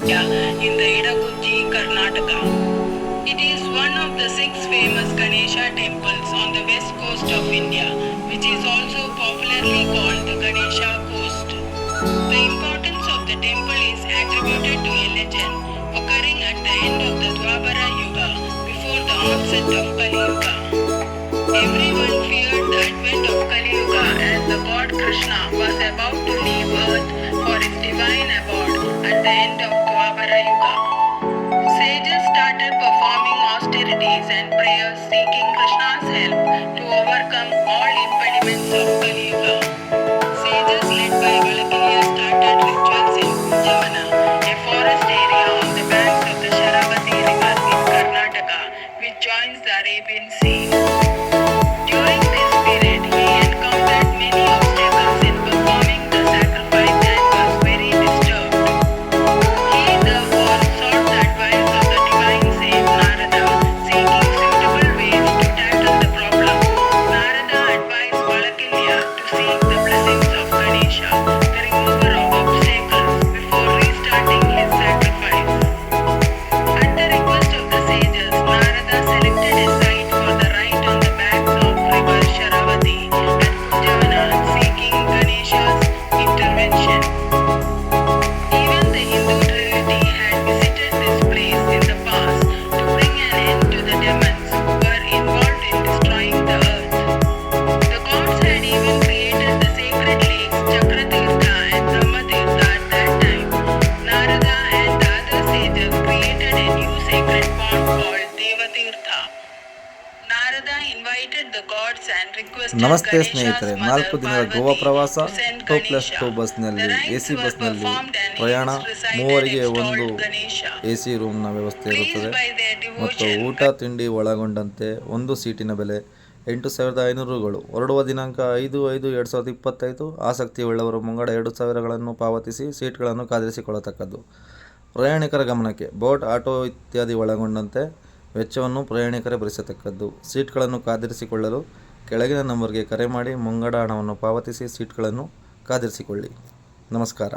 in the Idagunji, Karnataka. It is one of the 6 famous Ganesha temples on the west coast of India, which is also popularly called the Ganesha Coast. The importance of the temple is attributed to a legend occurring at the end of the Dwapara Yuga before the onset of Kali Yuga. Everyone feared the advent of Kali Yuga as the god Krishna was about to leave earth for his divine abode at the end of Dwapara Yuga. Sages started performing austerities and prayers seeking Krishna's help to overcome all impediments of Kali Yuga. Sages led by Valakilya started rituals in Kunjavana, a forest area on the banks of the Sharavati river in Karnataka, which joins the Arabian Sea. During this period, he encountered many obstacles in performing the sacrifice and was very disturbed. He therefore sought the advice of the divine sage Narada, seeking suitable ways to tackle the problem. Narada advised Valakilya to seek the blessings of Ganesha, the remover of obstacles, before restarting his sacrifice. At the request of the sages, Narada selected a site for the rite on the banks of river Sharavati at Kunjavana, seeking Ganesha's intervention. Even the Hindu trinity had visited this place in the past to bring an end to the demons who were involved in destroying the earth. The gods had even created the sacred lakes Chakratirtha and Brahmatirtha at that time. Narada and the other sages created a new sacred pond called Devatirtha. Narada invited the gods and requested ನಮಸ್ತೆ Ganesha's ಸ್ನೇಹಿತರೆ, mother 4 ದಿನದ Goa Parvati ಪ್ರವಾಸ to send 2+2 Ganesha. ಬಸ್ನಲ್ಲಿ The AC rites were ಬಸ್ನಲ್ಲಿ performed and ಪ್ರಯಾಣ. hence resided ಮೂವರಿಗೆ ಒಂದು installed Ganesha. AC ರೂಮ್ನ ವ್ಯವಸ್ಥೆ Pleased ಇರುತ್ತದೆ by their ಮತ್ತು devotion, ಊಟ ತಿಂಡಿ ಒಳಗೊಂಡಂತೆ ಒಂದು ಸೀಟಿನ ಬೆಲೆ 8,500 ರೂಗಳು. ಹೊರಡುವ ದಿನಾಂಕ 5/5/2025. ಆಸಕ್ತಿಯುಳ್ಳವರು ಮುಂಗಡ 2,000ಗಳನ್ನು ಪಾವತಿಸಿ ಸೀಟ್ಗಳನ್ನು ಕಾದಿರಿಸಿಕೊಳ್ಳತಕ್ಕದ್ದು. ಪ್ರಯಾಣಿಕರ ಗಮನಕ್ಕೆ, ಬೋಟ್, ಆಟೋ ಇತ್ಯಾದಿ ಒಳಗೊಂಡಂತೆ ವೆಚ್ಚವನ್ನು ಪ್ರಯಾಣಿಕರೇ ಭರಿಸತಕ್ಕದ್ದು. ಸೀಟ್ಗಳನ್ನು ಕಾದಿರಿಸಿಕೊಳ್ಳಲು ಕೆಳಗಿನ ನಂಬರ್ಗೆ ಕರೆ ಮಾಡಿ ಮುಂಗಡ ಹಣವನ್ನು ಪಾವತಿಸಿ ಸೀಟ್ಗಳನ್ನು ಕಾದಿರಿಸಿಕೊಳ್ಳಿ. ನಮಸ್ಕಾರ.